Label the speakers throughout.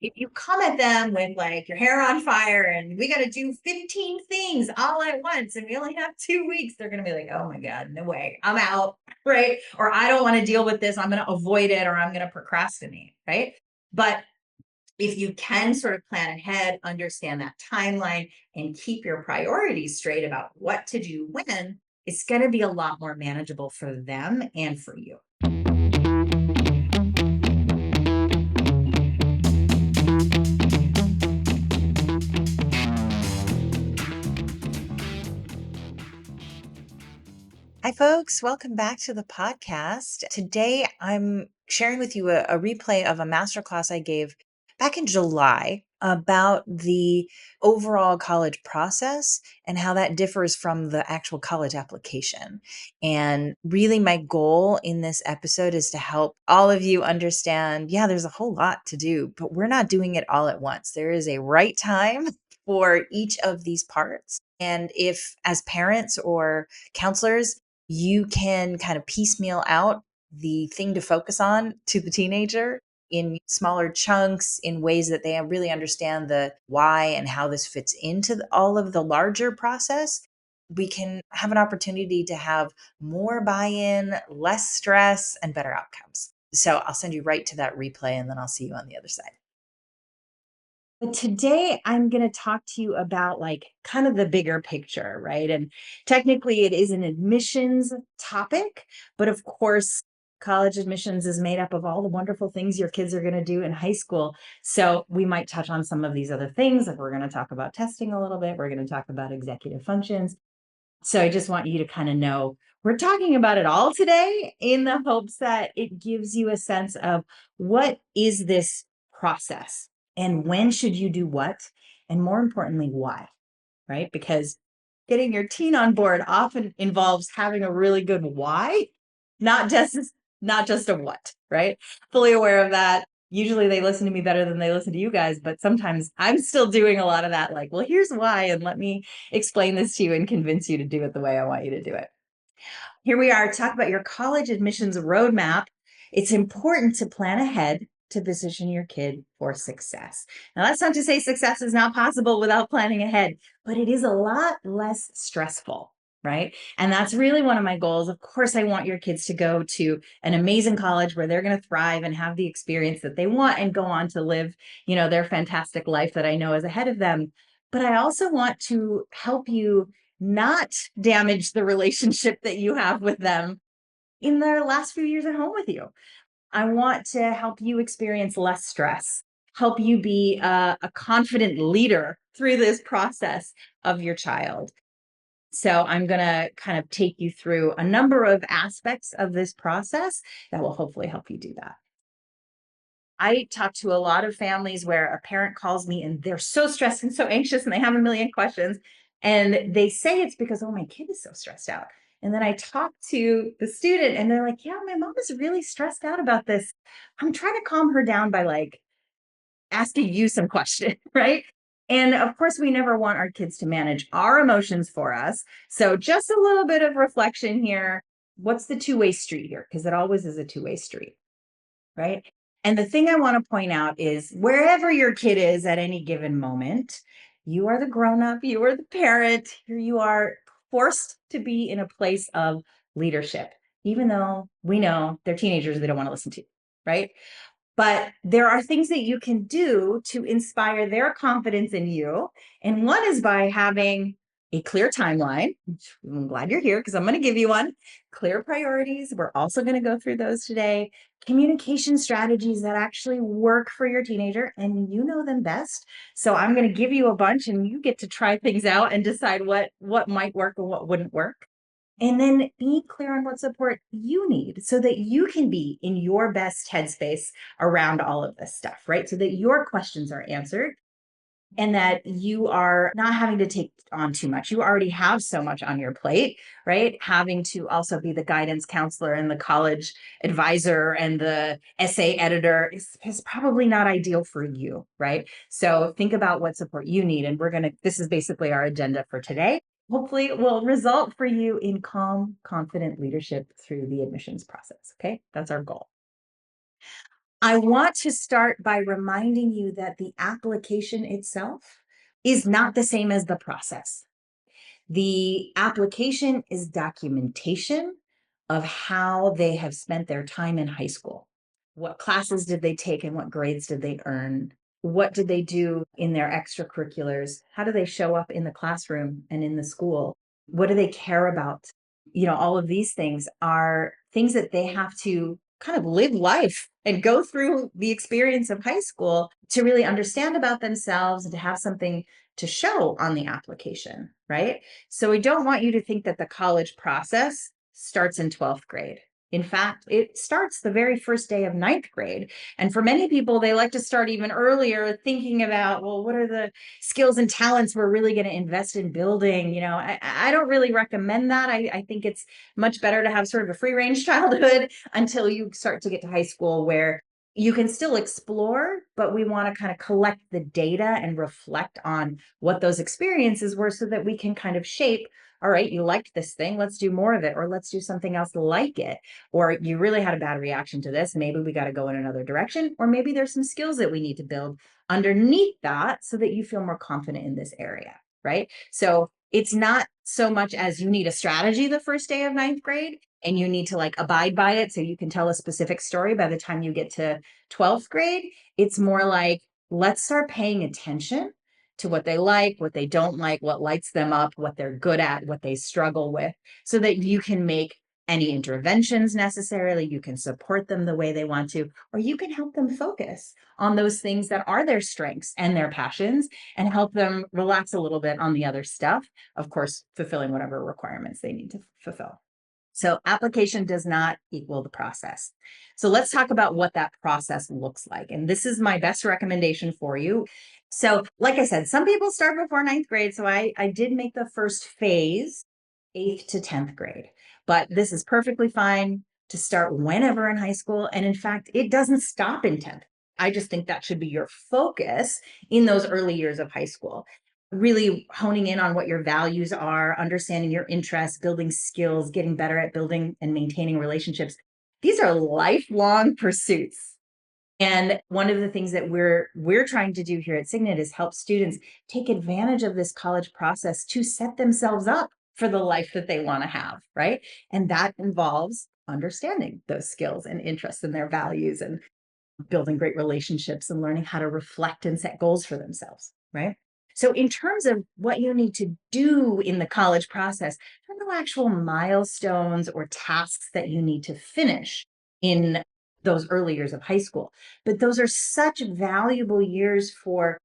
Speaker 1: If you come at them with like your hair on fire and we got to do 15 things all at once and we only have 2 weeks, they're going to be like, oh my God, no way, I'm out. Right. Or I don't want to deal with this. I'm going to avoid it or I'm going to procrastinate. Right. But if you can sort of plan ahead, understand that timeline, and keep your priorities straight about what to do when, it's going to be a lot more manageable for them and for you. Hi, folks. Welcome back to the podcast. Today, I'm sharing with you a replay of a masterclass I gave back in July about the overall college process and how that differs from the actual college application. And really, my goal in this episode is to help all of you understand yeah, there's a whole lot to do, but we're not doing it all at once. There is a right time for each of these parts. And if, as parents or counselors, you can kind of piecemeal out the thing to focus on to the teenager in smaller chunks in ways that they really understand the why and how this fits into all of the larger process. We can have an opportunity to have more buy-in, less stress, and better outcomes. So I'll send you right to that replay and then I'll see you on the other side. But today I'm going to talk to you about like kind of the bigger picture, right? And technically it is an admissions topic, but of course, college admissions is made up of all the wonderful things your kids are going to do in high school. So we might touch on some of these other things. Like we're going to talk about testing a little bit. We're going to talk about executive functions. So I just want you to kind of know we're talking about it all today in the hopes that it gives you a sense of what is this process and when should you do what? And more importantly, why, right? Because getting your teen on board often involves having a really good why, not just not just a what, right? Fully aware of that. Usually they listen to me better than they listen to you guys, but sometimes I'm still doing a lot of that like, well, here's why and let me explain this to you and convince you to do it the way I want you to do it. Here we are, talk about your college admissions roadmap. It's important to plan ahead to position your kid for success. Now, that's not to say success is not possible without planning ahead, but it is a lot less stressful, right? And that's really one of my goals. Of course, I want your kids to go to an amazing college where they're going to thrive and have the experience that they want and go on to live, their fantastic life that I know is ahead of them. But I also want to help you not damage the relationship that you have with them in their last few years at home with you. I want to help you experience less stress, help you be a confident leader through this process of your child. So I'm going to kind of take you through a number of aspects of this process that will hopefully help you do that. I talk to a lot of families where a parent calls me and they're so stressed and so anxious and they have a million questions. And they say it's because, oh, my kid is so stressed out. And then I talk to the student and they're like, yeah, my mom is really stressed out about this. I'm trying to calm her down by like asking you some questions, right? And of course, we never want our kids to manage our emotions for us. So just a little bit of reflection here. What's the two-way street here? Because it always is a two-way street, right? And the thing I want to point out is wherever your kid is at any given moment, you are the grown up, you are the parent, here you are forced to be in a place of leadership, even though we know they're teenagers, they don't want to listen to you, right? But there are things that you can do to inspire their confidence in you. And one is by having a clear timeline. I'm glad you're here because I'm going to give you one. Clear priorities. We're also going to go through those today. Communication strategies that actually work for your teenager, and you know them best. So I'm going to give you a bunch and you get to try things out and decide what might work and what wouldn't work. And then be clear on what support you need so that you can be in your best headspace around all of this stuff, right? So that your questions are answered and that you are not having to take on too much. You already have so much on your plate, right? Having to also be the guidance counselor and the college advisor and the essay editor is probably not ideal for you, right? So think about what support you need. And this is basically our agenda for today. Hopefully it will result for you in calm, confident leadership through the admissions process. Okay. That's our goal. I want to start by reminding you that the application itself is not the same as the process. The application is documentation of how they have spent their time in high school. What classes did they take and what grades did they earn? What did they do in their extracurriculars? How do they show up in the classroom and in the school? What do they care about? All of these things are things that they have to kind of live life and go through the experience of high school to really understand about themselves and to have something to show on the application, right? So we don't want you to think that the college process starts in 12th grade. In fact, it starts the very first day of ninth grade. And for many people, they like to start even earlier thinking about, well, what are the skills and talents we're really going to invest in building? I don't really recommend that. I think it's much better to have sort of a free range childhood until you start to get to high school where you can still explore, but we want to kind of collect the data and reflect on what those experiences were so that we can kind of shape, all right, you liked this thing, let's do more of it, or let's do something else like it. Or you really had a bad reaction to this, maybe we got to go in another direction, or maybe there's some skills that we need to build underneath that so that you feel more confident in this area, right? So it's not so much as you need a strategy the first day of ninth grade and you need to like abide by it so you can tell a specific story by the time you get to 12th grade. It's more like, let's start paying attention to what they like, what they don't like, what lights them up, what they're good at, what they struggle with, so that you can make any interventions necessarily, you can support them the way they want to, or you can help them focus on those things that are their strengths and their passions and help them relax a little bit on the other stuff, of course, fulfilling whatever requirements they need to fulfill. So application does not equal the process. So let's talk about what that process looks like. And this is my best recommendation for you. So like I said, some people start before ninth grade. So I did make the first phase 8th to 10th grade, but this is perfectly fine to start whenever in high school. And in fact, it doesn't stop in 10th. I just think that should be your focus in those early years of high school, really honing in on what your values are, understanding your interests, building skills, getting better at building and maintaining relationships. These are lifelong pursuits. And one of the things that we're trying to do here at Signet is help students take advantage of this college process to set themselves up for the life that they want to have, right? And that involves understanding those skills and interests and their values and building great relationships and learning how to reflect and set goals for themselves, right? So, in terms of what you need to do in the college process, there are no actual milestones or tasks that you need to finish in those early years of high school. But those are such valuable years for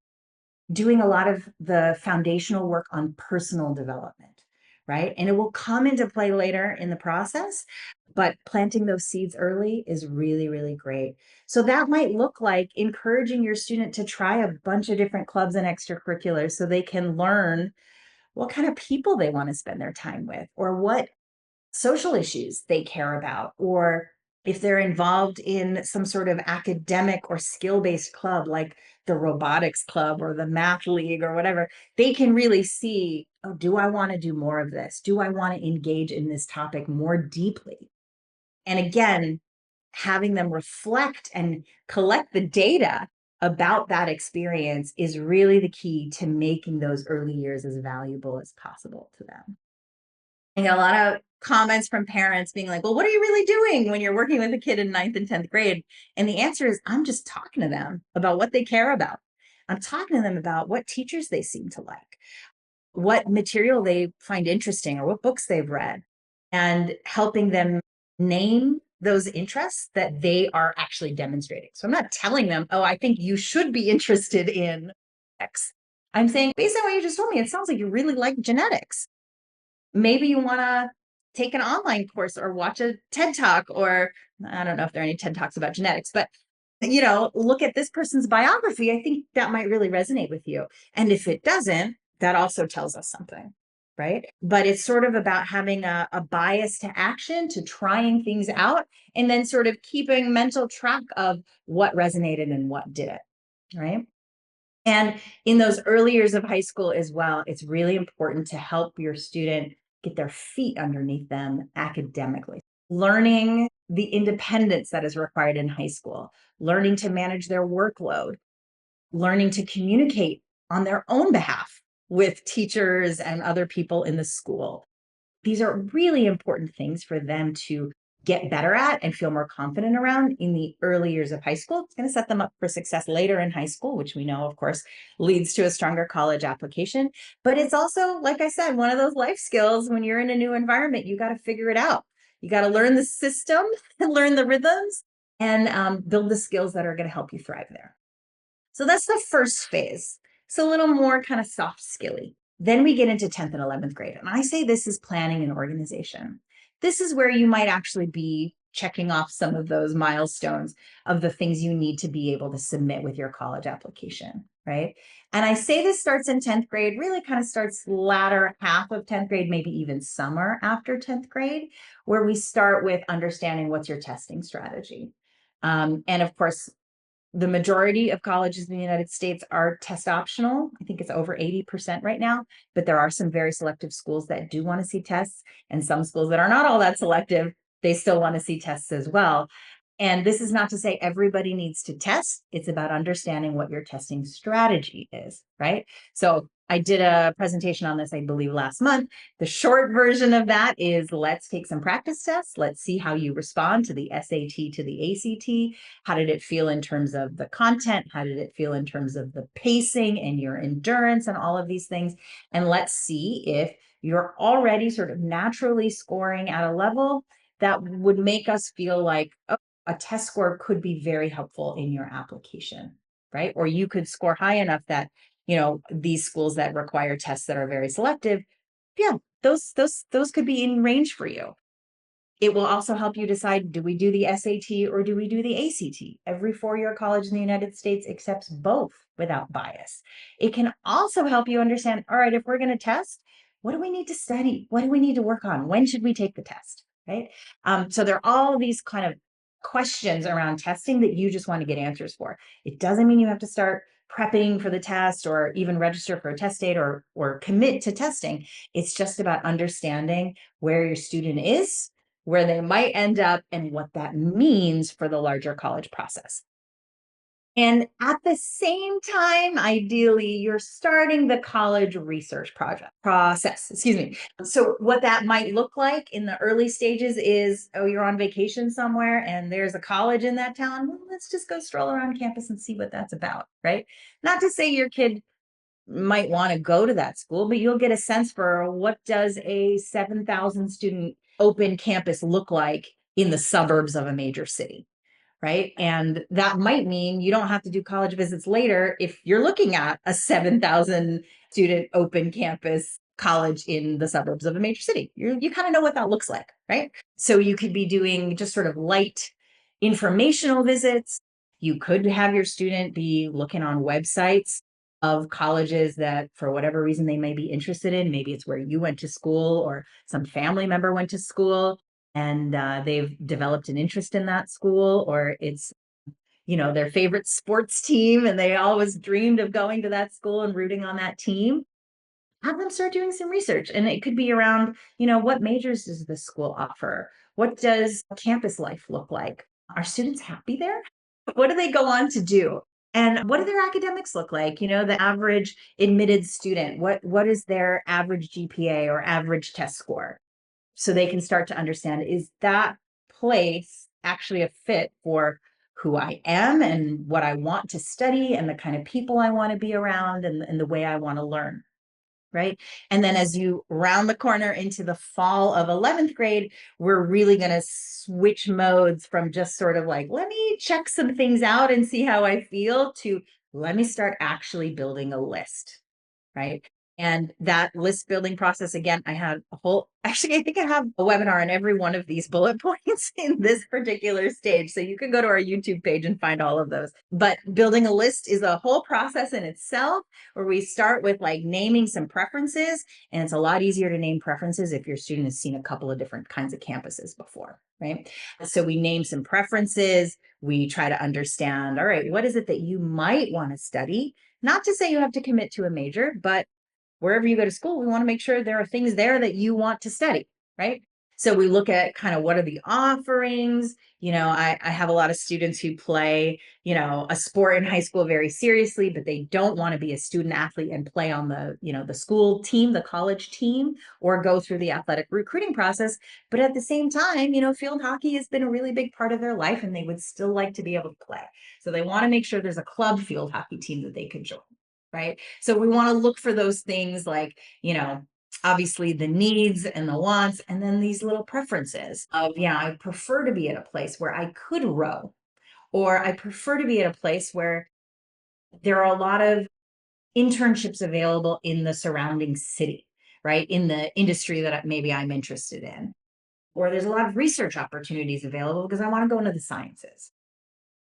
Speaker 1: doing a lot of the foundational work on personal development, right? And it will come into play later in the process, but planting those seeds early is really, really great. So that might look like encouraging your student to try a bunch of different clubs and extracurriculars so they can learn what kind of people they want to spend their time with or what social issues they care about, or if they're involved in some sort of academic or skill-based club like the robotics club or the math league or whatever, they can really see, oh, do I want to do more of this? Do I want to engage in this topic more deeply? And again, having them reflect and collect the data about that experience is really the key to making those early years as valuable as possible to them. I get a lot of comments from parents being like, well, what are you really doing when you're working with a kid in ninth and 10th grade? And the answer is, I'm just talking to them about what they care about. I'm talking to them about what teachers they seem to like, what material they find interesting, or what books they've read, and helping them name those interests that they are actually demonstrating. So I'm not telling them, oh, I think you should be interested in X. I'm saying, based on what you just told me, it sounds like you really like genetics. Maybe you want to take an online course or watch a TED Talk, or I don't know if there are any TED Talks about genetics, but look at this person's biography. I think that might really resonate with you. And if it doesn't, that also tells us something, right? But it's sort of about having a bias to action, to trying things out, and then sort of keeping mental track of what resonated and what didn't, right? And in those early years of high school as well, it's really important to help your student get their feet underneath them academically. learning the independence that is required in high school, learning to manage their workload, learning to communicate on their own behalf with teachers and other people in the school. These are really important things for them to get better at and feel more confident around in the early years of high school. It's going to set them up for success later in high school, which we know, of course, leads to a stronger college application. But it's also, like I said, one of those life skills. When you're in a new environment, you got to figure it out. You got to learn the system and learn the rhythms and build the skills that are going to help you thrive there. So that's the first phase. It's a little more kind of soft skilly. Then we get into 10th and 11th grade. And I say this is planning and organization. This is where you might actually be checking off some of those milestones of the things you need to be able to submit with your college application, right? And I say this starts in 10th grade, really kind of starts latter half of 10th grade, maybe even summer after 10th grade, where we start with understanding what's your testing strategy. And of course, the majority of colleges in the United States are test optional. I think it's over 80% right now, but there are some very selective schools that do want to see tests, and some schools that are not all that selective, they still want to see tests as well. And this is not to say everybody needs to test. It's about understanding what your testing strategy is, right? So I did a presentation on this, I believe, last month. The short version of that is let's take some practice tests. Let's see how you respond to the SAT, to the ACT. How did it feel in terms of the content? How did it feel in terms of the pacing and your endurance and all of these things? And let's see if you're already sort of naturally scoring at a level that would make us feel like, oh, a test score could be very helpful in your application, right? Or you could score high enough that, these schools that require tests that are very selective, yeah, those could be in range for you. It will also help you decide, do we do the SAT or do we do the ACT? Every four-year college in the United States accepts both without bias. It can also help you understand, all right, if we're going to test, what do we need to study? What do we need to work on? When should we take the test, right? So there are all these kind of questions around testing that you just want to get answers for. It doesn't mean you have to start prepping for the test or even register for a test date or commit to testing. It's just about understanding where your student is, where they might end up, and what that means for the larger college process. And at the same time, ideally, you're starting the college research process, excuse me. So what that might look like in the early stages is, oh, you're on vacation somewhere and there's a college in that town. Well, let's just go stroll around campus and see what that's about, right? Not to say your kid might want to go to that school, but you'll get a sense for what does a 7,000 student open campus look like in the suburbs of a major city, right? And that might mean you don't have to do college visits later if you're looking at a 7,000 student open campus college in the suburbs of a major city. You kind of know what that looks like, right? So you could be doing just sort of light informational visits. You could have your student be looking on websites of colleges that, for whatever reason, they may be interested in. Maybe it's where you went to school or some family member went to school and they've developed an interest in that school, or it's their favorite sports team and they always dreamed of going to that school and rooting on that team. Have them start doing some research, and it could be around, what majors does the school offer? What does campus life look like? Are students happy there? What do they go on to do? And what do their academics look like? The average admitted student, what is their average GPA or average test score? So they can start to understand, is that place actually a fit for who I am and what I want to study and the kind of people I want to be around and the way I want to learn, right? And then as you round the corner into the fall of 11th grade, we're really going to switch modes from just sort of like, let me check some things out and see how I feel, to let me start actually building a list, right? And that list building process, again, I have actually, I think I have a webinar on every one of these bullet points in this particular stage. So you can go to our YouTube page and find all of those. But building a list is a whole process in itself, where we start with like naming some preferences. And it's a lot easier to name preferences if your student has seen a couple of different kinds of campuses before, right? So we name some preferences. We try to understand, all right, what is it that you might want to study? Not to say you have to commit to a major, but wherever you go to school, we want to make sure there are things there that you want to study, right? So we look at kind of what are the offerings. I have a lot of students who play, a sport in high school very seriously, but they don't want to be a student athlete and play on the school team, the college team, or go through the athletic recruiting process. But at the same time, field hockey has been a really big part of their life and they would still like to be able to play. So they want to make sure there's a club field hockey team that they could join. Right. So we want to look for those things like, obviously the needs and the wants, and then these little preferences of, I prefer to be at a place where I could row, or I prefer to be at a place where there are a lot of internships available in the surrounding city, right? In the industry that maybe I'm interested in. Or there's a lot of research opportunities available because I want to go into the sciences.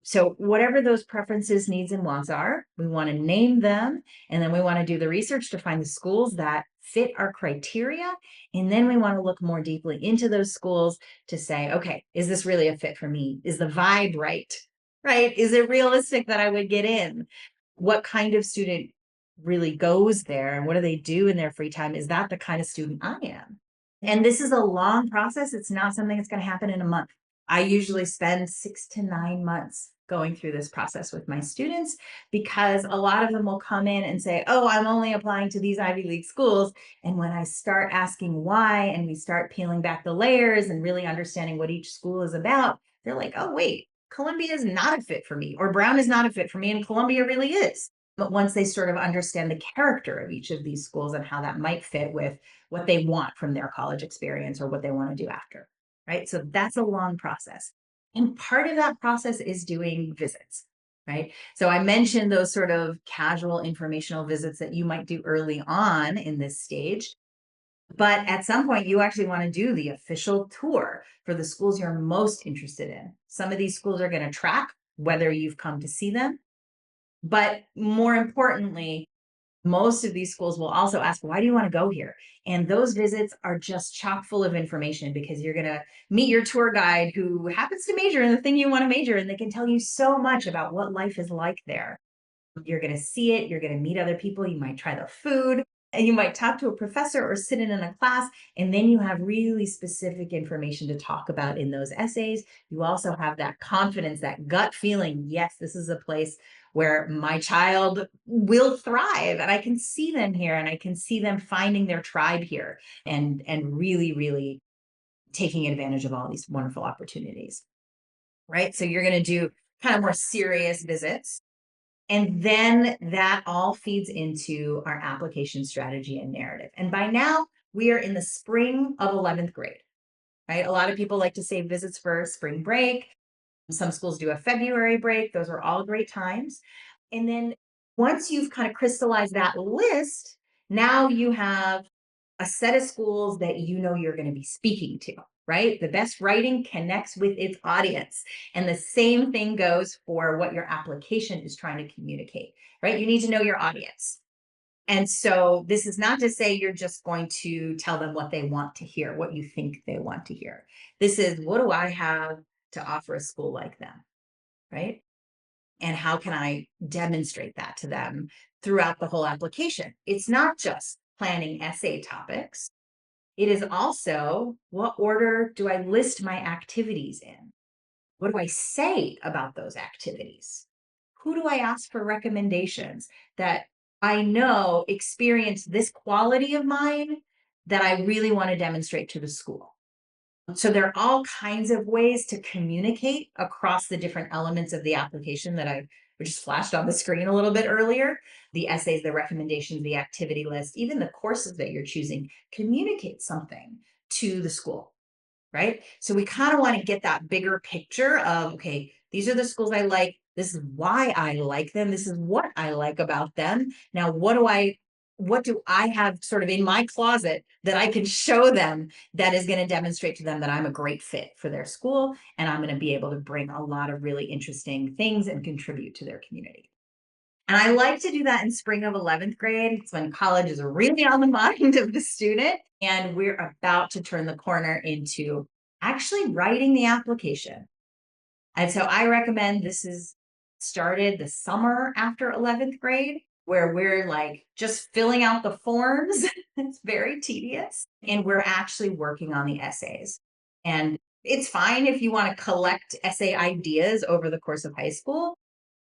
Speaker 1: So whatever those preferences, needs, and wants are, we want to name them. And then we want to do the research to find the schools that fit our criteria. And then we want to look more deeply into those schools to say, okay, is this really a fit for me? Is the vibe right? Right? Is it realistic that I would get in? What kind of student really goes there? And what do they do in their free time? Is that the kind of student I am? And this is a long process. It's not something that's going to happen in a month. I usually spend 6 to 9 months going through this process with my students because a lot of them will come in and say, oh, I'm only applying to these Ivy League schools. And when I start asking why and we start peeling back the layers and really understanding what each school is about, they're like, oh, wait, Columbia is not a fit for me, or Brown is not a fit for me, and Columbia really is. But once they sort of understand the character of each of these schools and how that might fit with what they want from their college experience or what they want to do after, right? So that's a long process. And part of that process is doing visits, right? So I mentioned those sort of casual informational visits that you might do early on in this stage. But at some point, you actually want to do the official tour for the schools you're most interested in. Some of these schools are going to track whether you've come to see them. But more importantly, most of these schools will also ask, why do you want to go here? And those visits are just chock full of information because you're going to meet your tour guide who happens to major in the thing you want to major in. They can tell you so much about what life is like there. You're going to see it. You're going to meet other people. You might try the food and you might talk to a professor or sit in a class. And then you have really specific information to talk about in those essays. You also have that confidence, that gut feeling. Yes, this is a place where my child will thrive and I can see them here and I can see them finding their tribe here and really, really taking advantage of all these wonderful opportunities. Right. So you're going to do kind of more serious visits. And then that all feeds into our application strategy and narrative. And by now, we are in the spring of 11th grade, right? A lot of people like to say visits for spring break. Some schools do a February break. Those are all great times. And then once you've kind of crystallized that list, now you have a set of schools that you know you're going to be speaking to, right? The best writing connects with its audience. And the same thing goes for what your application is trying to communicate, right? You need to know your audience. And so this is not to say you're just going to tell them what they want to hear, what you think they want to hear. This is, what do I have to offer a school like them, right? And how can I demonstrate that to them throughout the whole application? It's not just planning essay topics. It is also, what order do I list my activities in? What do I say about those activities? Who do I ask for recommendations that I know experience this quality of mine that I really want to demonstrate to the school? So there are all kinds of ways to communicate across the different elements of the application that I just flashed on the screen a little bit earlier. The essays, the recommendations, the activity list, even the courses that you're choosing communicate something to the school, right? So we kind of want to get that bigger picture of, okay, these are the schools I like. This is why I like them. This is what I like about them. Now, what do I have sort of in my closet that I can show them that is going to demonstrate to them that I'm a great fit for their school and I'm going to be able to bring a lot of really interesting things and contribute to their community. And I like to do that in spring of 11th grade. It's when college is really on the mind of the student. And we're about to turn the corner into actually writing the application. And so I recommend this is started the summer after 11th grade. where we're like just filling out the forms. It's very tedious. And we're actually working on the essays. And it's fine if you want to collect essay ideas over the course of high school.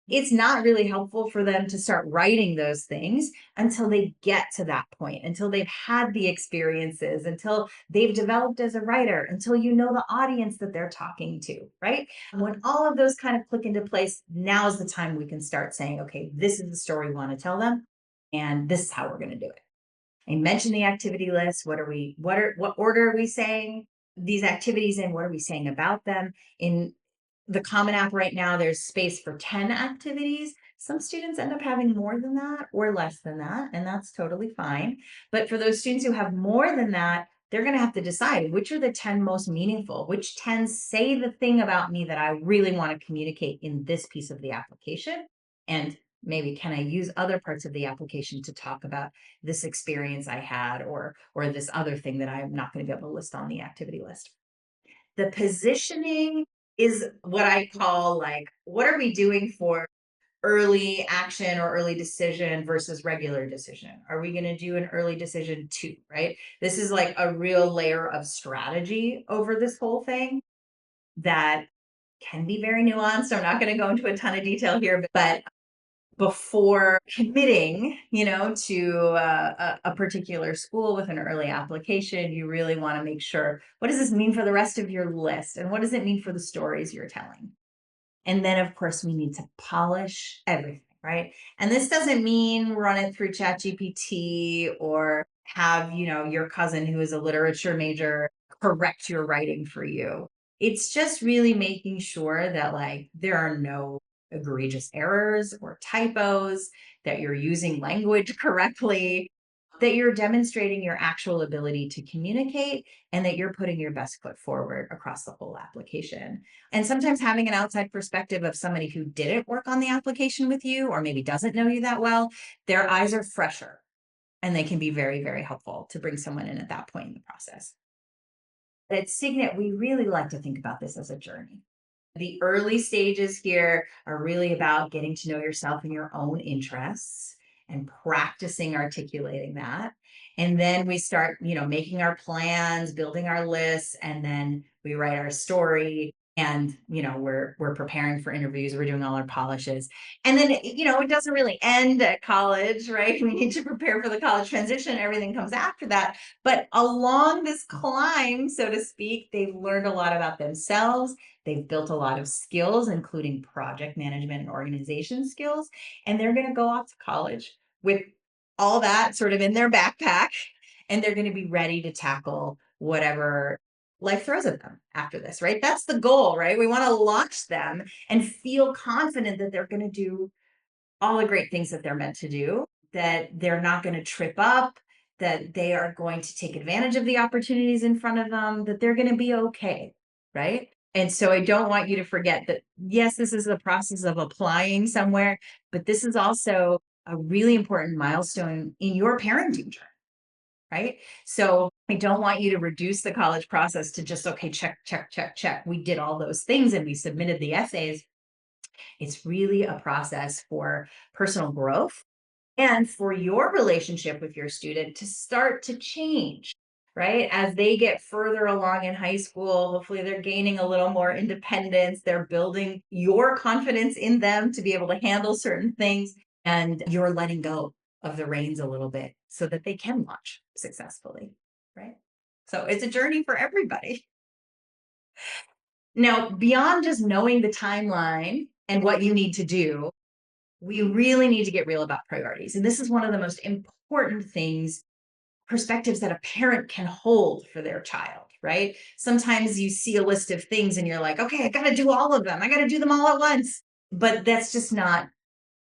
Speaker 1: It's not really helpful for them to start writing those things until they get to that point, until they've had the experiences, until they've developed as a writer, until you know the audience that they're talking to, right? When all of those kind of click into place, now's the time we can start saying, okay, this is the story we want to tell them, and this is how we're going to do it. I mentioned the activity list. What order are we saying these activities in? What are we saying about them? In the Common App right now, there's space for 10 activities. Some students end up having more than that or less than that, and that's totally fine. But for those students who have more than that, they're going to have to decide which are the 10 most meaningful, which 10 say the thing about me that I really want to communicate in this piece of the application. And maybe can I use other parts of the application to talk about this experience I had or this other thing that I'm not going to be able to list on the activity list. The positioning is what I call like, what are we doing for early action or early decision versus regular decision? Are we going to do an early decision too, right? This is like a real layer of strategy over this whole thing that can be very nuanced. I'm not going to go into a ton of detail here, but before committing, to a particular school with an early application, you really want to make sure, what does this mean for the rest of your list? And what does it mean for the stories you're telling? And then, of course, we need to polish everything, right? And this doesn't mean run it through ChatGPT or have, your cousin who is a literature major correct your writing for you. It's just really making sure that like there are no egregious errors or typos, that you're using language correctly, that you're demonstrating your actual ability to communicate, and that you're putting your best foot forward across the whole application. And sometimes having an outside perspective of somebody who didn't work on the application with you or maybe doesn't know you that well, their eyes are fresher and they can be very, very helpful to bring someone in at that point in the process. At Signet, we really like to think about this as a journey. The early stages here are really about getting to know yourself and your own interests and practicing articulating that. And then we start, making our plans, building our lists, and then we write our story. And we're preparing for interviews. We're doing all our polishes, and then it doesn't really end at college, right? We need to prepare for the college transition. Everything comes after that. But along this climb, so to speak, they've learned a lot about themselves. They've built a lot of skills, including project management and organization skills, and they're going to go off to college with all that sort of in their backpack, and they're going to be ready to tackle whatever life throws at them after this, right? That's the goal, right? We want to launch them and feel confident that they're going to do all the great things that they're meant to do, that they're not going to trip up, that they are going to take advantage of the opportunities in front of them, that they're going to be okay, right? And so I don't want you to forget that, yes, this is the process of applying somewhere, but this is also a really important milestone in your parenting journey, right? So I don't want you to reduce the college process to just, okay, check, check, check, check. We did all those things and we submitted the essays. It's really a process for personal growth and for your relationship with your student to start to change, right? As they get further along in high school, hopefully they're gaining a little more independence. They're building your confidence in them to be able to handle certain things, and you're letting go of the reins a little bit so that they can launch successfully, right? So it's a journey for everybody. Now, beyond just knowing the timeline and what you need to do, we really need to get real about priorities. And this is one of the most important things, perspectives that a parent can hold for their child, right? Sometimes you see a list of things and you're like, okay, I got to do all of them. I got to do them all at once. But that's just not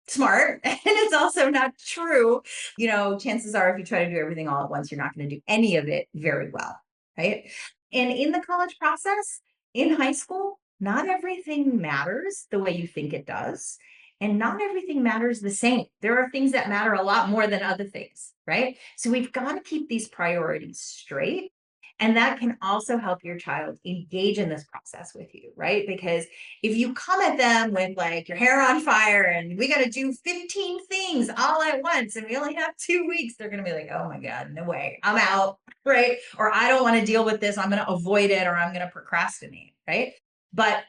Speaker 1: smart. And it's also not true. Chances are if you try to do everything all at once, you're not going to do any of it very well, right? And in the college process, in high school, not everything matters the way you think it does. And not everything matters the same. There are things that matter a lot more than other things, right? So we've got to keep these priorities straight And that can also help your child engage in this process with you, right? Because if you come at them with like your hair on fire and we got to do 15 things all at once and we only have 2 weeks, they're going to be like, oh my God, no way, I'm out, right? Or I don't want to deal with this. I'm going to avoid it or I'm going to procrastinate, right? But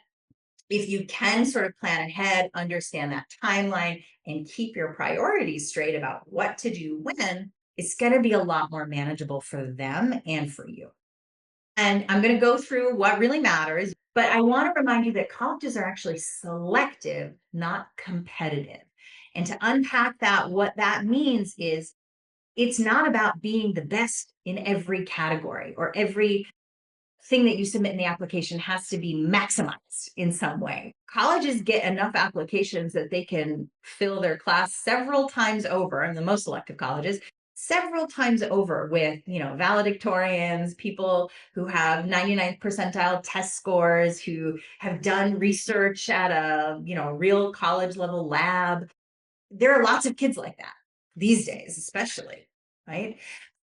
Speaker 1: if you can sort of plan ahead, understand that timeline, and keep your priorities straight about what to do when, it's going to be a lot more manageable for them and for you. And I'm going to go through what really matters, but I want to remind you that colleges are actually selective, not competitive. And to unpack that, what that means is it's not about being the best in every category or every thing that you submit in the application has to be maximized in some way. Colleges get enough applications that they can fill their class several times over, and the most selective colleges, several times over with, valedictorians, people who have 99th percentile test scores, who have done research at a, real college level lab. There are lots of kids like that these days, especially, right?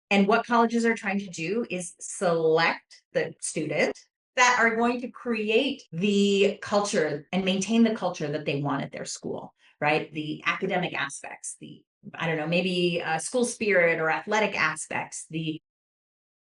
Speaker 1: And what colleges are trying to do is select the student that are going to create the culture and maintain the culture that they want at their school, right? The academic aspects, the, I don't know, maybe school spirit or athletic aspects, the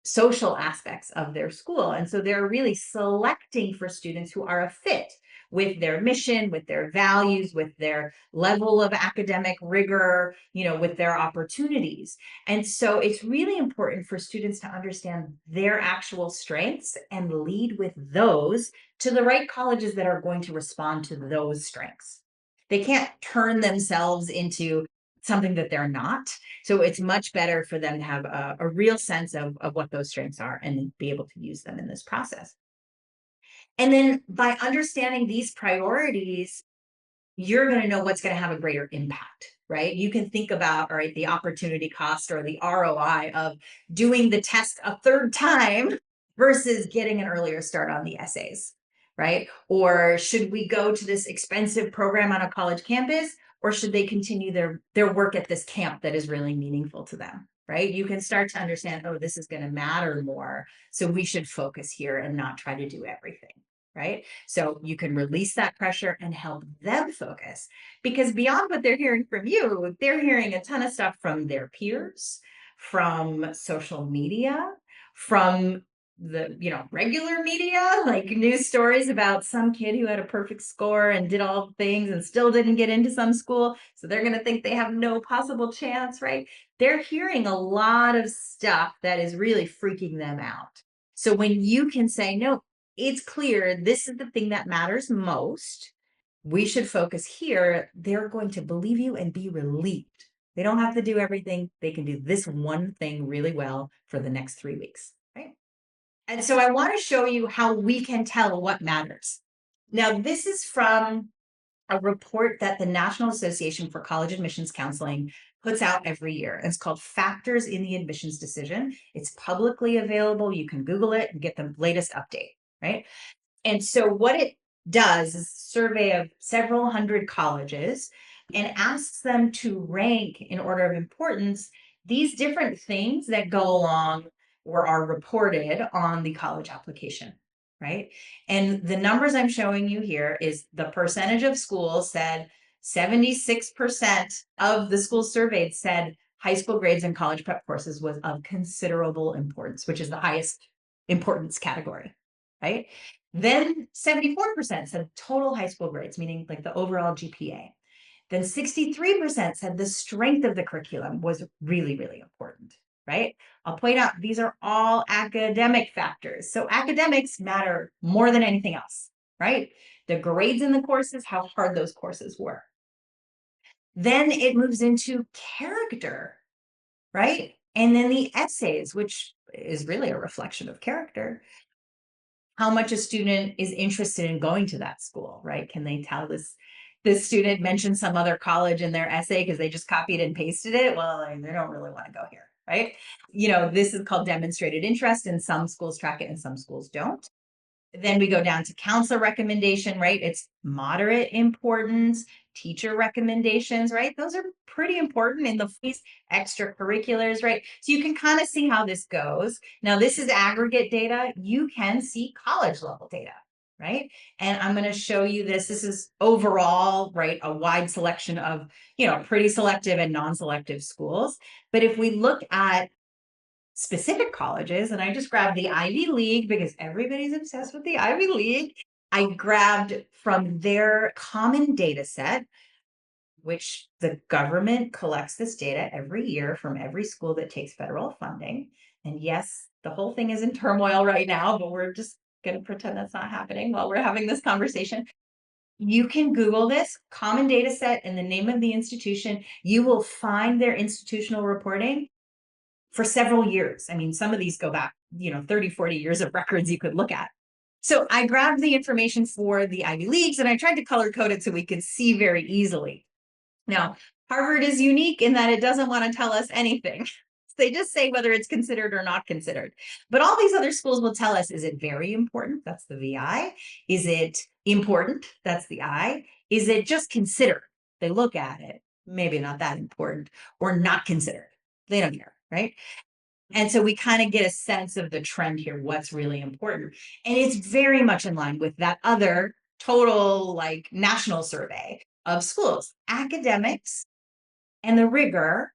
Speaker 1: social aspects of their school. And so they're really selecting for students who are a fit with their mission, with their values, with their level of academic rigor, with their opportunities. And so it's really important for students to understand their actual strengths and lead with those to the right colleges that are going to respond to those strengths. They can't turn themselves into something that they're not. So it's much better for them to have a real sense of what those strengths are and be able to use them in this process. And then by understanding these priorities, you're going to know what's going to have a greater impact, right? You can think about, all right, the opportunity cost or the ROI of doing the test a third time versus getting an earlier start on the essays, right? Or should we go to this expensive program on a college campus, or should they continue their work at this camp that is really meaningful to them, right? You can start to understand, oh, this is going to matter more. So we should focus here and not try to do everything, right? So you can release that pressure and help them focus, because beyond what they're hearing from you, they're hearing a ton of stuff from their peers, from social media, from the regular media, like news stories about some kid who had a perfect score and did all things and still didn't get into some school, so they're going to think they have no possible chance, right? They're hearing a lot of stuff that is really freaking them out. So when you can say, no, it's clear this is the thing that matters most, we should focus here, they're going to believe you and be relieved. They don't have to do everything. They can do this one thing really well for the next 3 weeks, right? And so I want to show you how we can tell what matters. Now, this is from a report that the National Association for College Admissions Counseling puts out every year. It's called Factors in the Admissions Decision. It's publicly available. You can Google it and get the latest update, right? And so what it does is a survey of several hundred colleges and asks them to rank in order of importance these different things that go along or are reported on the college application, right? And the numbers I'm showing you here is the percentage of schools said 76% of the schools surveyed said high school grades and college prep courses was of considerable importance, which is the highest importance category, right? Then 74% said total high school grades, meaning like the overall GPA. Then 63% said the strength of the curriculum was really, really important, right? I'll point out these are all academic factors. So academics matter more than anything else, right? The grades in the courses, how hard those courses were. Then it moves into character, right? And then the essays, which is really a reflection of character. How much a student is interested in going to that school, right? Can they tell this student mentioned some other college in their essay because they just copied and pasted it? Well, they don't really want to go here, right? This is called demonstrated interest, and some schools track it and some schools don't. Then we go down to counselor recommendation, right? It's moderate importance. Teacher recommendations, right? Those are pretty important in the extracurriculars, right? So you can kind of see how this goes. Now, this is aggregate data. You can see college level data, right? And I'm going to show you this. This is overall, right? A wide selection of, pretty selective and non-selective schools. But if we look at specific colleges, and I just grabbed the Ivy League because everybody's obsessed with the Ivy League. I grabbed from their common data set, which the government collects this data every year from every school that takes federal funding. And yes, the whole thing is in turmoil right now, but we're just going to pretend that's not happening while we're having this conversation. You can Google this common data set and the name of the institution. You will find their institutional reporting for several years. I mean, some of these go back, 30, 40 years of records you could look at. So I grabbed the information for the Ivy Leagues and I tried to color code it so we could see very easily. Now, Harvard is unique in that it doesn't want to tell us anything. They just say whether it's considered or not considered. But all these other schools will tell us, is it very important? That's the VI. Is it important? That's the I. Is it just considered? They look at it, maybe not that important, or not considered. They don't care, right? And so we kind of get a sense of the trend here, what's really important. And it's very much in line with that other total like national survey of schools. Academics and the rigor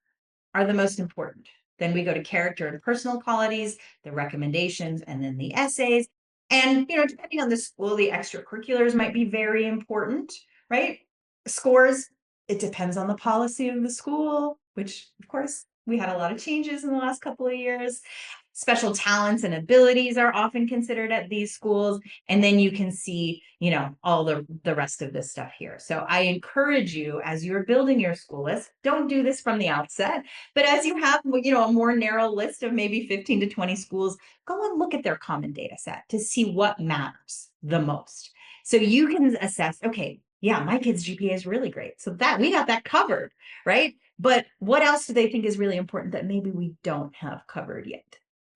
Speaker 1: are the most important. Then we go to character and personal qualities, the recommendations, and then the essays. And, depending on the school, the extracurriculars might be very important, right? Scores, it depends on the policy of the school, which, of course, we had a lot of changes in the last couple of years. Special talents and abilities are often considered at these schools. And then you can see, all the rest of this stuff here. So I encourage you as you're building your school list, don't do this from the outset, but as you have, a more narrow list of maybe 15 to 20 schools, go and look at their common data set to see what matters the most. So you can assess, okay, yeah, my kid's GPA is really great. So that we got that covered, right? But what else do they think is really important that maybe we don't have covered yet?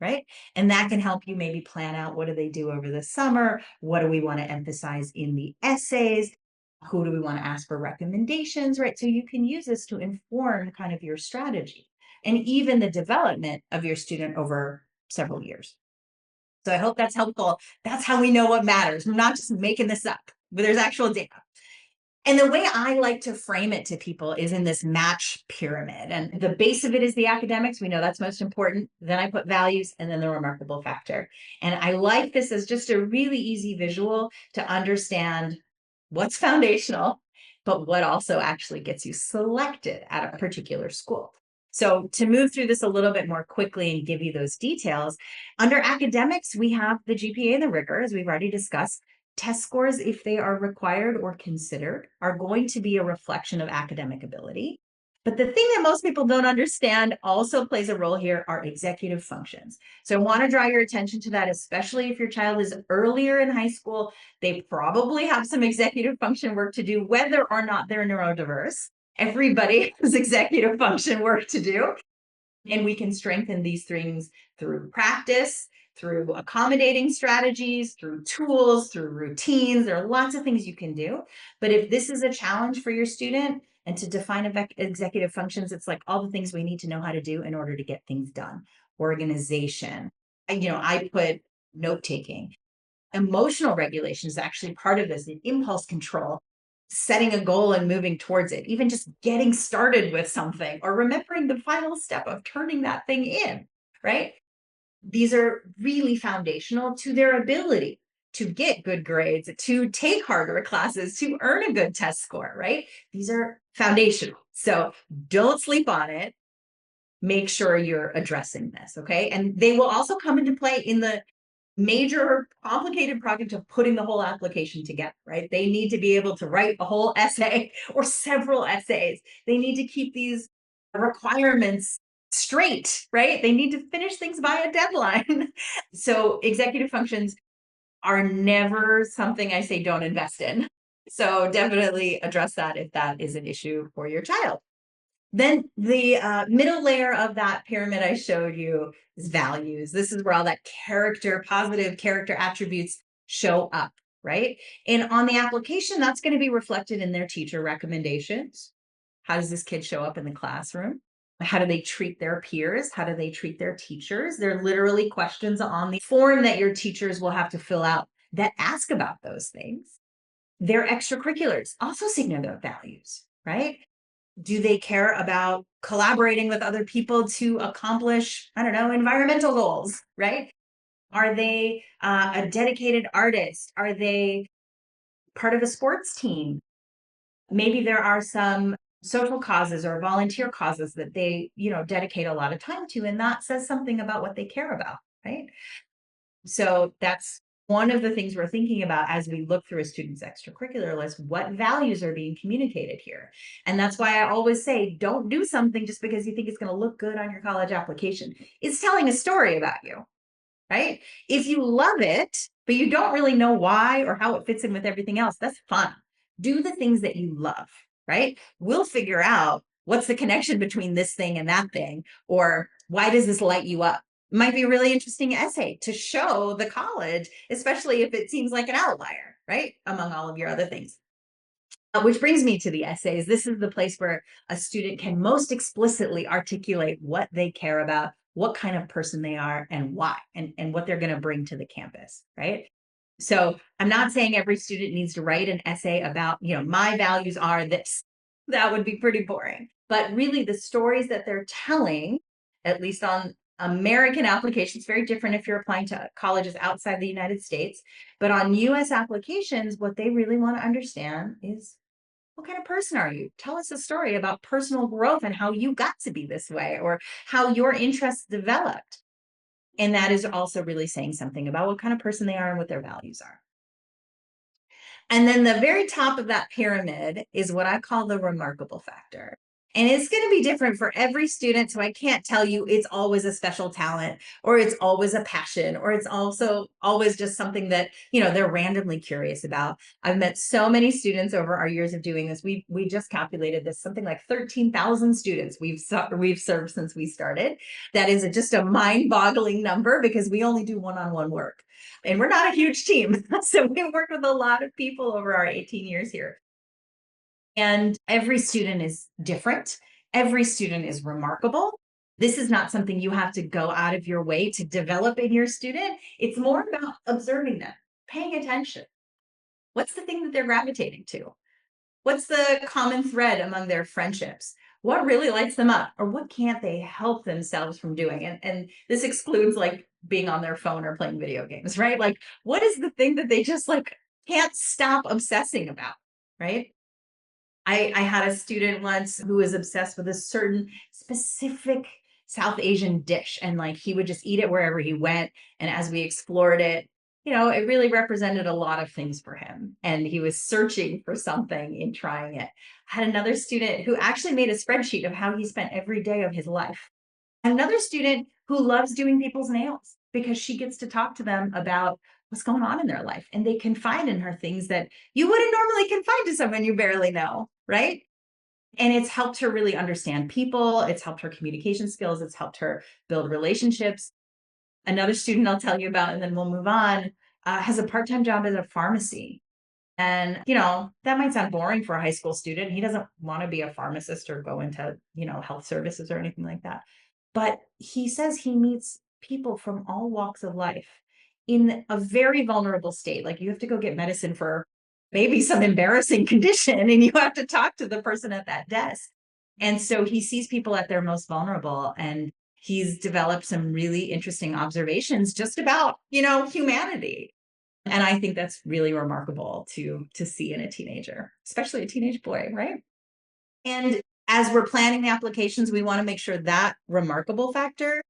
Speaker 1: Right? And that can help you maybe plan out, what do they do over the summer? What do we want to emphasize in the essays? Who do we want to ask for recommendations, right? So you can use this to inform kind of your strategy and even the development of your student over several years. So I hope that's helpful. That's how we know what matters. We're not just making this up, but there's actual data. And the way I like to frame it to people is in this match pyramid. And the base of it is the academics. We know that's most important. Then I put values and then the remarkable factor. And I like this as just a really easy visual to understand what's foundational, but what also actually gets you selected at a particular school. So to move through this a little bit more quickly and give you those details, under academics, we have the GPA and the rigor, as we've already discussed. Test scores, if they are required or considered, are going to be a reflection of academic ability. But the thing that most people don't understand also plays a role here are executive functions. So I want to draw your attention to that, especially if your child is earlier in high school. They probably have some executive function work to do, whether or not they're neurodiverse. Everybody has executive function work to do. And we can strengthen these things through practice, through accommodating strategies, through tools, through routines. There are lots of things you can do. But if this is a challenge for your student, and to define executive functions, it's like all the things we need to know how to do in order to get things done. Organization. I put note taking. Emotional regulation is actually part of this, and impulse control, setting a goal and moving towards it, even just getting started with something or remembering the final step of turning that thing in, right? These are really foundational to their ability to get good grades, to take harder classes, to earn a good test score, right? These are foundational. So don't sleep on it. Make sure you're addressing this, okay? And they will also come into play in the major complicated project of putting the whole application together, right? They need to be able to write a whole essay or several essays. They need to keep these requirements straight, right? They need to finish things by a deadline. So executive functions are never something I say don't invest in. So definitely address that if that is an issue for your child. Then the middle layer of that pyramid I showed you is values. This is where all that positive character attributes show up, right? And on the application, that's going to be reflected in their teacher recommendations. How does this kid show up in the classroom? How do they treat their peers? How do they treat their teachers? There are literally questions on the form that your teachers will have to fill out that ask about those things. Their extracurriculars also signal their values, right? Do they care about collaborating with other people to accomplish, I don't know, environmental goals, right? Are they a dedicated artist? Are they part of a sports team? Maybe there are some social causes or volunteer causes that they, dedicate a lot of time to, and that says something about what they care about, right? So that's one of the things we're thinking about as we look through a student's extracurricular list. What values are being communicated here? And that's why I always say, don't do something just because you think it's going to look good on your college application. It's telling a story about you, right? If you love it, but you don't really know why or how it fits in with everything else, that's fun. Do the things that you love, right? We'll figure out what's the connection between this thing and that thing, or why does this light you up? Might be a really interesting essay to show the college, especially if it seems like an outlier, right? Among all of your other things. Which brings me to the essays. This is the place where a student can most explicitly articulate what they care about, what kind of person they are, and why, and what they're going to bring to the campus, right? So I'm not saying every student needs to write an essay about, my values are this. That would be pretty boring. But really, the stories that they're telling, at least on American applications, very different if you're applying to colleges outside the United States. But on US applications, what they really want to understand is, what kind of person are you? Tell us a story about personal growth and how you got to be this way, or how your interests developed. And that is also really saying something about what kind of person they are and what their values are. And then the very top of that pyramid is what I call the remarkable factor. And it's going to be different for every student. So I can't tell you it's always a special talent, or it's always a passion, or it's also always just something that, they're randomly curious about. I've met so many students over our years of doing this. We just calculated this, something like 13,000 students we've served since we started. That is just a mind-boggling number because we only do one-on-one work. And we're not a huge team. So we worked with a lot of people over our 18 years here. And every student is different. Every student is remarkable. This is not something you have to go out of your way to develop in your student. It's more about observing them, paying attention. What's the thing that they're gravitating to? What's the common thread among their friendships? What really lights them up? Or what can't they help themselves from doing? And this excludes like being on their phone or playing video games, right? Like, what is the thing that they just like can't stop obsessing about, right? I had a student once who was obsessed with a certain specific South Asian dish, and like he would just eat it wherever he went. And as we explored it, it really represented a lot of things for him. And he was searching for something in trying it. I had another student who actually made a spreadsheet of how he spent every day of his life. Another student who loves doing people's nails because she gets to talk to them about what's going on in their life. And they confide in her things that you wouldn't normally confide to someone you barely know, right? And it's helped her really understand people. It's helped her communication skills. It's helped her build relationships. Another student I'll tell you about, and then we'll move on, has a part-time job at a pharmacy. And, that might sound boring for a high school student. He doesn't want to be a pharmacist or go into, health services or anything like that. But he says he meets people from all walks of life in a very vulnerable state. Like you have to go get medicine for maybe some embarrassing condition and you have to talk to the person at that desk. And so he sees people at their most vulnerable, and he's developed some really interesting observations just about, humanity. And I think that's really remarkable to see in a teenager, especially a teenage boy, right? And as we're planning the applications, we want to make sure that remarkable factor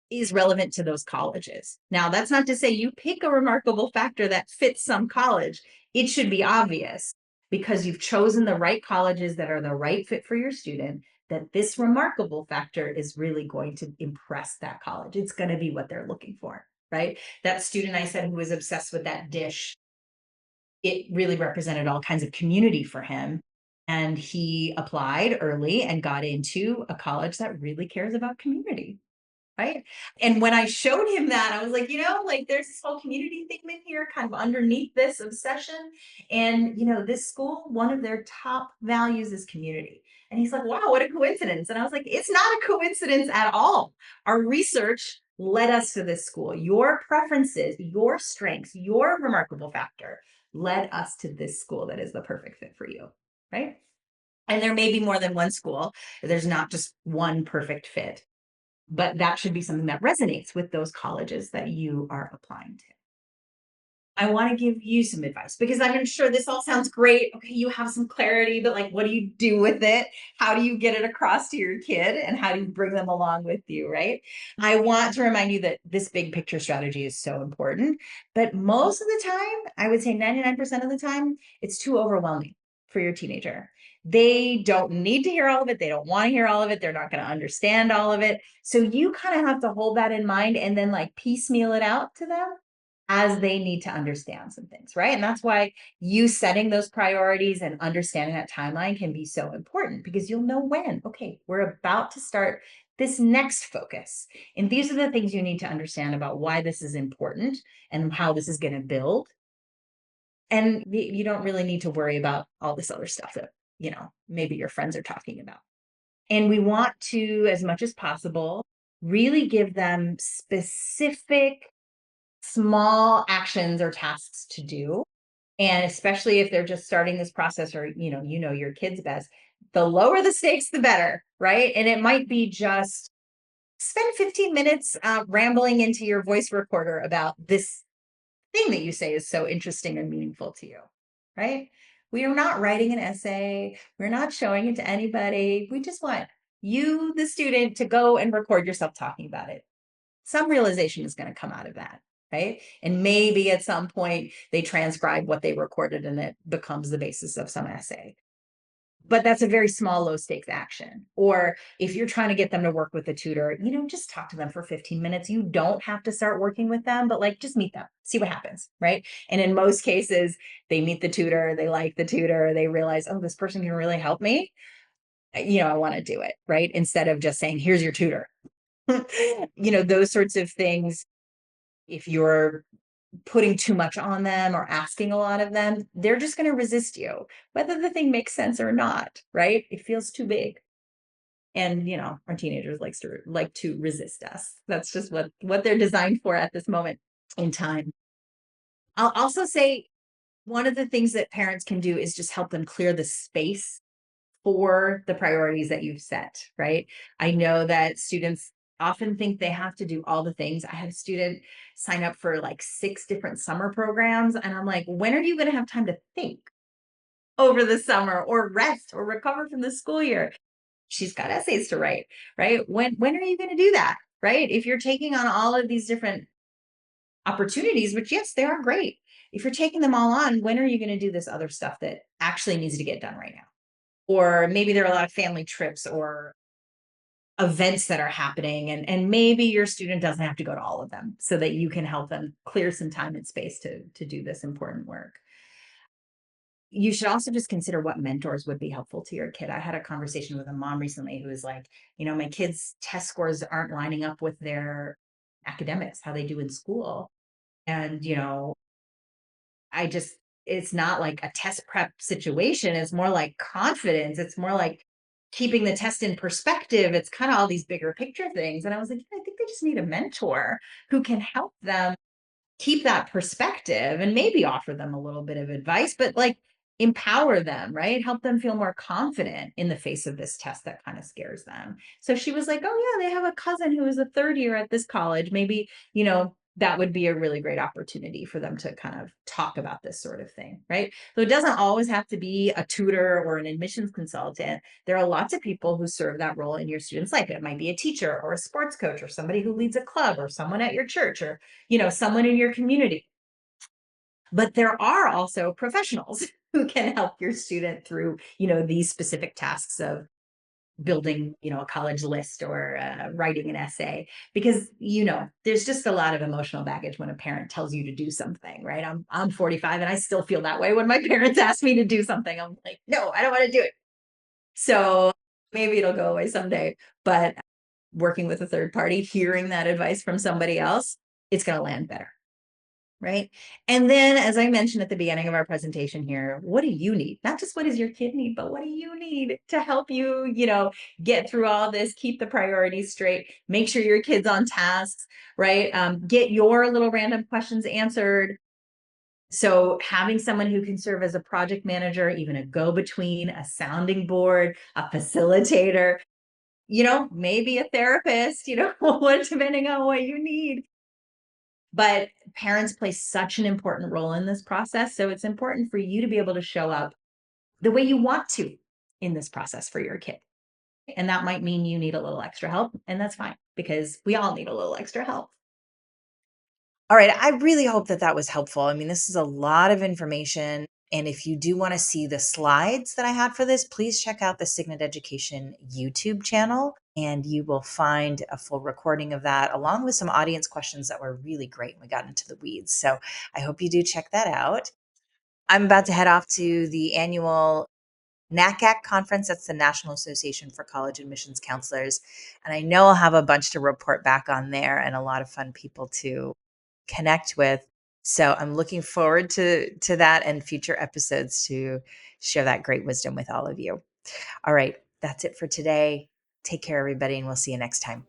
Speaker 1: is relevant to those colleges. Now, that's not to say you pick a remarkable factor that fits some college. It should be obvious because you've chosen the right colleges that are the right fit for your student, that this remarkable factor is really going to impress that college. It's going to be what they're looking for, right? That student I said who was obsessed with that dish, it really represented all kinds of community for him. And he applied early and got into a college that really cares about community. right? And when I showed him that, I was like, like there's this whole community theme in here, kind of underneath this obsession. And, this school, one of their top values is community. And he's like, wow, what a coincidence. And I was like, it's not a coincidence at all. Our research led us to this school. Your preferences, your strengths, your remarkable factor led us to this school that is the perfect fit for you, right? And there may be more than one school. There's not just one perfect fit, but that should be something that resonates with those colleges that you are applying to. I want to give you some advice because I'm sure this all sounds great. Okay, you have some clarity, but like, what do you do with it? How do you get it across to your kid and how do you bring them along with you? Right. I want to remind you that this big picture strategy is so important, but most of the time, I would say 99% of the time, it's too overwhelming for your teenager. They don't need to hear all of it. They don't want to hear all of it. They're not going to understand all of it. So you kind of have to hold that in mind and then like piecemeal it out to them as they need to understand some things, right? And that's why you setting those priorities and understanding that timeline can be so important because you'll know when, okay, we're about to start this next focus. And these are the things you need to understand about why this is important and how this is going to build. And you don't really need to worry about all this other stuff that, maybe your friends are talking about. And we want to, as much as possible, really give them specific small actions or tasks to do. And especially if they're just starting this process or, your kids best, the lower the stakes, the better, right? And it might be just spend 15 minutes rambling into your voice recorder about this thing that you say is so interesting and meaningful to you, right? We are not writing an essay. We're not showing it to anybody. We just want you, the student, to go and record yourself talking about it. Some realization is going to come out of that, right? And maybe at some point they transcribe what they recorded and it becomes the basis of some essay. But that's a very small, low stakes action. Or if you're trying to get them to work with a tutor, just talk to them for 15 minutes. You don't have to start working with them, but like just meet them, see what happens, right? And in most cases, they meet the tutor, they like the tutor, they realize, oh, this person can really help me. I want to do it, right? Instead of just saying, here's your tutor. Those sorts of things. If you're putting too much on them or asking a lot of them, they're just going to resist you, whether the thing makes sense or not, right? It feels too big. And our teenagers like to resist us. That's just what they're designed for at this moment in time. I'll also say one of the things that parents can do is just help them clear the space for the priorities that you've set, right? I know that students often think they have to do all the things. I had a student sign up for like 6 different summer programs, and I'm like, when are you going to have time to think over the summer or rest or recover from the school year? She's got essays to write, right? When are you going to do that, right? If you're taking on all of these different opportunities, which yes, they are great. If you're taking them all on, when are you going to do this other stuff that actually needs to get done right now? Or maybe there are a lot of family trips or events that are happening and maybe your student doesn't have to go to all of them so that you can help them clear some time and space to do this important work. You should also just consider what mentors would be helpful to your kid. I had a conversation with a mom recently who was like, my kids test scores aren't lining up with their academics, how they do in school. And I just, it's not like a test prep situation. It's more like confidence. It's more like keeping the test in perspective. It's kind of all these bigger picture things. And I was like, I think they just need a mentor who can help them keep that perspective and maybe offer them a little bit of advice, but like empower them, right? Help them feel more confident in the face of this test that kind of scares them. So she was like, oh, yeah, they have a cousin who is a third year at this college. Maybe, that would be a really great opportunity for them to kind of talk about this sort of thing, right? So it doesn't always have to be a tutor or an admissions consultant. There are lots of people who serve that role in your student's life. It might be a teacher or a sports coach or somebody who leads a club or someone at your church or someone in your community. But there are also professionals who can help your student through, these specific tasks of building, a college list or writing an essay, because, there's just a lot of emotional baggage when a parent tells you to do something, right? I'm 45 and I still feel that way when my parents ask me to do something. I'm like, no, I don't want to do it. So maybe it'll go away someday, but
Speaker 2: working with a third party, hearing that advice from somebody else, it's going to land better. Right. And then, as I mentioned at the beginning of our presentation here, what do you need? Not just what does your kid need, but what do you need to help you, get through all this, keep the priorities straight, make sure your kid's on tasks, right? Get your little random questions answered. So having someone who can serve as a project manager, even a go-between, a sounding board, a facilitator, maybe a therapist, depending on what you need. But parents play such an important role in this process. So it's important for you to be able to show up the way you want to in this process for your kid. And that might mean you need a little extra help. And that's fine because we all need a little extra help.
Speaker 1: All right. I really hope that that was helpful. I mean, this is a lot of information. And if you do want to see the slides that I had for this, please check out the Signet Education YouTube channel and you will find a full recording of that along with some audience questions that were really great when we got into the weeds. So I hope you do check that out. I'm about to head off to the annual NACAC conference. That's the National Association for College Admissions Counselors. And I know I'll have a bunch to report back on there and a lot of fun people to connect with. So I'm looking forward to that and future episodes to share that great wisdom with all of you. All right, that's it for today. Take care, everybody, and we'll see you next time.